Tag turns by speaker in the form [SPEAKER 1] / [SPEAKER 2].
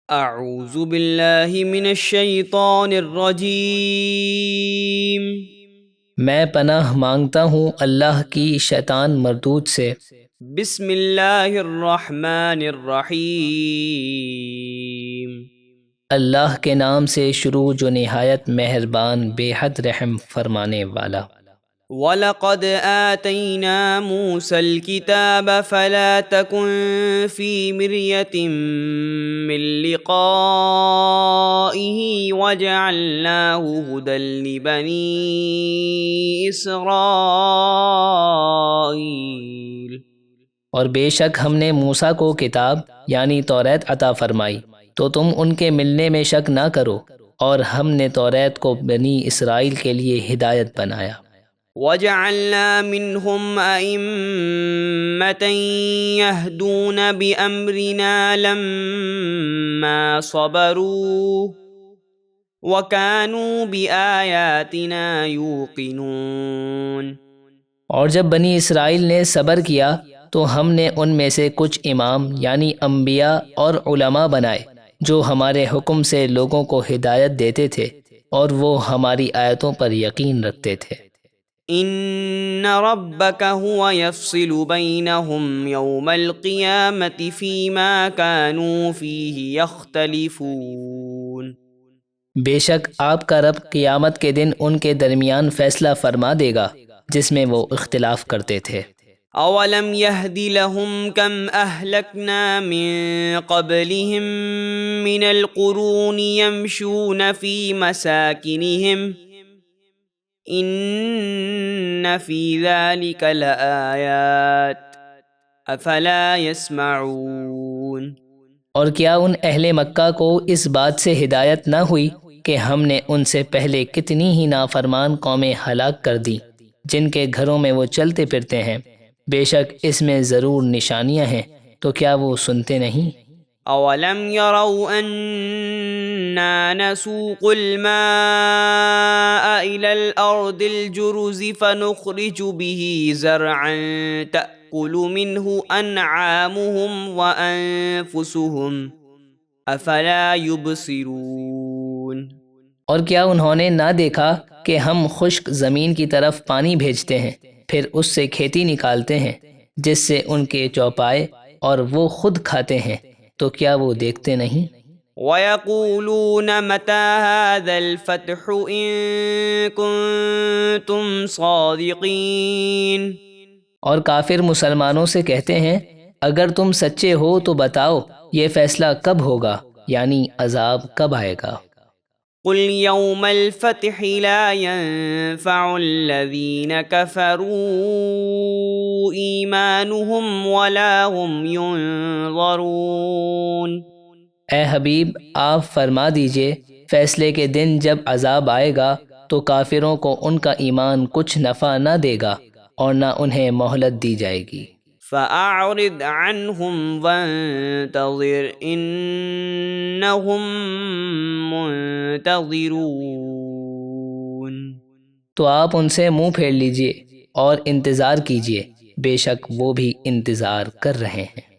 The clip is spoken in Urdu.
[SPEAKER 1] اعوذ باللہ من الشیطان الرجیم۔
[SPEAKER 2] میں پناہ مانگتا ہوں اللہ کی شیطان مردود سے۔
[SPEAKER 1] بسم اللہ الرحمن الرحیم۔
[SPEAKER 2] اللہ کے نام سے شروع جو نہایت مہربان بے حد رحم فرمانے والا۔
[SPEAKER 1] وَلَقَدْ آتَيْنَا مُوسَى الْكِتَابَ فَلَا تَكُنْ فِي مِرْيَةٍ مِّن لِقَائِهِ وَجَعَلْنَاهُ هُدًى لِبَنِي إِسْرَائِيلَ۔
[SPEAKER 2] اور بے شک ہم نے موسیٰ کو کتاب یعنی توریت عطا فرمائی، تو تم ان کے ملنے میں شک نہ کرو، اور ہم نے توریت کو بنی اسرائیل کے لیے ہدایت بنایا۔
[SPEAKER 1] وَجَعَلْنَا مِنْهُمْ أَئِمَّةً يَهْدُونَ بِأَمْرِنَا لَمَّا صَبَرُوا وَكَانُوا بِآيَاتِنَا يُوقِنُونَ۔
[SPEAKER 2] اور جب بنی اسرائیل نے صبر کیا تو ہم نے ان میں سے کچھ امام یعنی انبیاء اور علماء بنائے جو ہمارے حکم سے لوگوں کو ہدایت دیتے تھے، اور وہ ہماری آیتوں پر یقین رکھتے تھے۔
[SPEAKER 1] ان ربک هو یفصل بینہم یوم القیامۃ فیما کانوا فیہ یختلفون۔
[SPEAKER 2] بے شک آپ کا رب قیامت کے دن ان کے درمیان فیصلہ فرما دے گا جس میں وہ اختلاف کرتے تھے۔
[SPEAKER 1] اولم یہد لہم کم اہلکنا من قبلہم من القرون یمشون فی مساکنہم ان فی ذلک لآیات افلا یسمعون۔
[SPEAKER 2] اور کیا ان اہل مکہ کو اس بات سے ہدایت نہ ہوئی کہ ہم نے ان سے پہلے کتنی ہی نافرمان قومیں ہلاک کر دیں جن کے گھروں میں وہ چلتے پھرتے ہیں؟ بے شک اس میں ضرور نشانیاں ہیں، تو کیا وہ سنتے نہیں؟
[SPEAKER 1] اولم يروا انا نسوق الماء الى الارض الجرز فنخرج به زرعا تأكل منه انعامهم وانفسهم افلا يبصرون۔
[SPEAKER 2] اور کیا انہوں نے نہ دیکھا کہ ہم خشک زمین کی طرف پانی بھیجتے ہیں، پھر اس سے کھیتی نکالتے ہیں جس سے ان کے چوپائے اور وہ خود کھاتے ہیں، تو کیا وہ دیکھتے نہیں؟
[SPEAKER 1] وَيَقُولُونَ مَتَى هَذَا الْفَتْحُ إِن كُنتُمْ صَادِقِينَ۔
[SPEAKER 2] اور کافر مسلمانوں سے کہتے ہیں اگر تم سچے ہو تو بتاؤ یہ فیصلہ کب ہوگا، یعنی عذاب کب آئے گا؟
[SPEAKER 1] قُلْ يَوْمَ الْفَتْحِ لَا يَنفَعُ الَّذِينَ كَفَرُوا إِيمَانُهُمْ وَلَا هُمْ يُنظَرُونَ۔
[SPEAKER 2] اے حبیب آپ فرما دیجئے فیصلے کے دن جب عذاب آئے گا تو کافروں کو ان کا ایمان کچھ نفع نہ دے گا اور نہ انہیں مہلت دی جائے گی۔
[SPEAKER 1] فَأَعْرِضْ عَنْهُمْ وَانتَظِرْ إِنَّهُمْ مُنتَظِرُونَ۔
[SPEAKER 2] تو آپ ان سے منہ پھیر لیجئے اور انتظار کیجئے، بے شک وہ بھی انتظار کر رہے ہیں۔